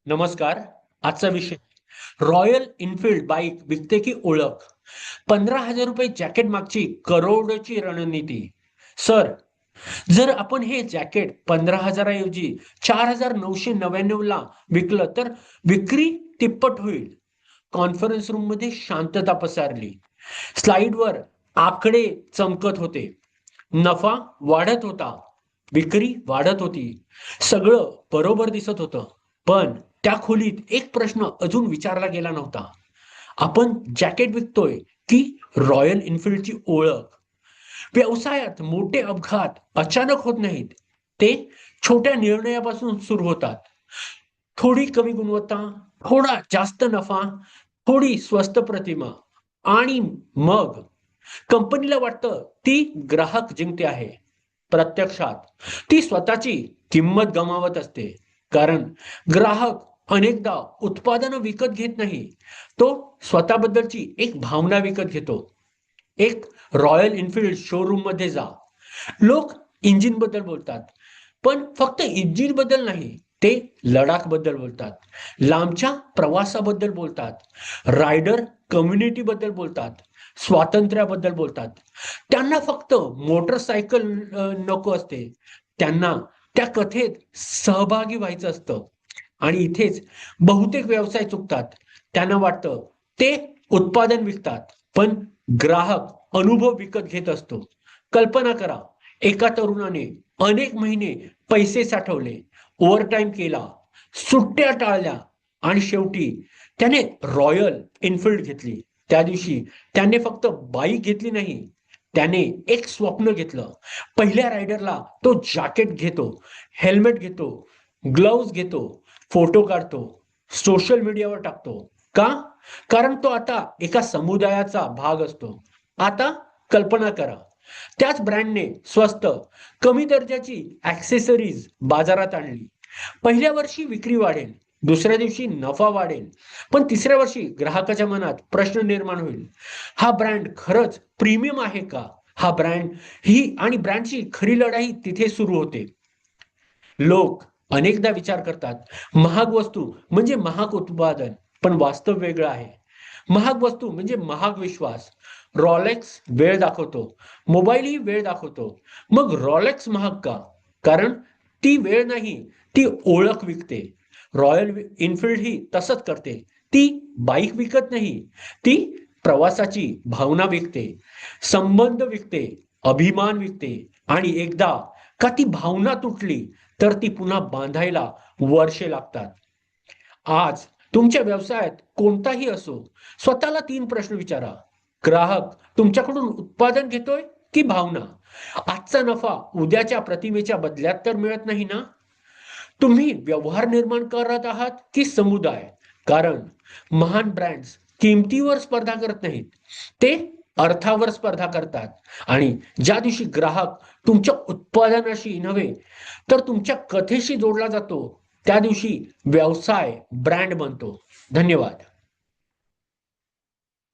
नमस्कार. आजचा विषय रॉयल इनफिल्ड बाईक विकते की ओळख. 15,000 रुपये जॅकेट मागची करोडची रणनीती. सर, जर आपण हे जॅकेट 15,000 ऐवजी 4,999 ला विकलं तर विक्री तिप्पट होईल. कॉन्फरन्स रूम मध्ये शांतता पसरली. स्लाइडवर आकडे चमकत होते. नफा वाढत होता, विक्री वाढत होती, सगळं बरोबर दिसत होतं. पण त्या खोलीत एक प्रश्न अजून विचारला गेला नव्हता. आपण जॅकेट विकतोय की रॉयल इनफिल्डची ओळख? व्यवसायात मोठे अपघात अचानक होत नाहीत, ते छोट्या निर्णयापासून सुरू होतात. थोडी कमी गुणवत्ता, थोडा जास्त नफा, थोडी स्वस्त प्रतिमा, आणि मग कंपनीला वाटतं ती ग्राहक जिंकते आहे. प्रत्यक्षात ती स्वतःची किंमत गमावत असते. कारण ग्राहक अनेकदा उत्पादनं विकत घेत नाही, तो स्वतःबद्दलची एक भावना विकत घेतो. एक रॉयल इनफिल्ड शोरूम मध्ये जा. लोक इंजिन बद्दल बोलतात, पण फक्त इंजिन बद्दल नाही, ते लडाख बद्दल बोलतात, लांबच्या प्रवासाबद्दल बोलतात, रायडर कम्युनिटी बद्दल बोलतात, स्वातंत्र्याबद्दल बोलतात. त्यांना फक्त मोटरसायकल नको असते, त्यांना त्या कथेत सहभागी व्हायचं असतं. आणि इथेच बहुतेक व्यवसाय चुकतात. त्यांना वाटतं ते उत्पादन विकतात, पण ग्राहक अनुभव विकत घेत असतो. कल्पना करा, एका तरुणाने अनेक महिने पैसे साठवले, ओव्हरटाईम केला, सुट्ट्या टाळल्या, आणि शेवटी त्याने रॉयल इनफिल्ड घेतली. त्या दिवशी त्याने फक्त बाईक घेतली नाही, त्याने एक स्वप्न घेतलं. पहिल्या रायडरला तो जॅकेट घेतो, हेल्मेट घेतो, ग्लोव्ज घेतो, फोटो काढतो, सोशल मीडियावर टाकतो. का? कारण तो आता एका समुदायाचा भाग असतो. आता कल्पना करा, त्याच ब्रँडने स्वस्त, कमी दर्जाची ऍक्सेसरीज बाजारात आणली. पहिल्या वर्षी विक्री वाढेल, दुसऱ्या दिवशी नफा वाढेल, पण तिसऱ्या वर्षी ग्राहकाच्या मनात प्रश्न निर्माण होईल. हा ब्रँड खरंच प्रीमियम आहे का? हा ब्रँड ही आणि ब्रँडची खरी लढाई तिथे सुरू होते. लोक अनेकदा विचार करतात, महाग वस्तू म्हणजे महाग उत्पादन, पण वास्तव वेगळं आहे. महाग वस्तू म्हणजे महाग विश्वास. रॉलेक्स वेळ दाखवतो, मोबाईलही वेळ दाखवतो. मग रॉलेक्स महाग का? कारण ती वेळ नाही, ती ओळख विकते. रॉयल इनफिल्ड ही तसंच करते. ती बाईक विकत नाही, ती प्रवासाची भावना विकते, संबंध विकते, अभिमान विकते. आणि एकदा का ती भावना तुटली, तर ती पुन्हा बांधायला वर्षे लागतात. आज तुमच्या व्यवसायात कोणताही असो, स्वतःला 3 प्रश्न विचारा. ग्राहक तुमच्याकडून उत्पादन घेतोय की भावना? आजचा नफा उद्याच्या प्रतिमेच्या बदल्यात तर मिळत नाही ना? तुम्ही व्यवहार निर्माण करत आहात की समुदाय? कारण महान ब्रँड्स किमतीवर स्पर्धा करत नाहीत, ते अर्थावर स्पर्धा करतात. आणि ज्या दिवशी ग्राहक तुमच्या उत्पादनाशी नव्हे, तर तुमच्या कथेशी जोडला जातो, त्या दिवशी व्यवसाय ब्रँड बनतो. धन्यवाद.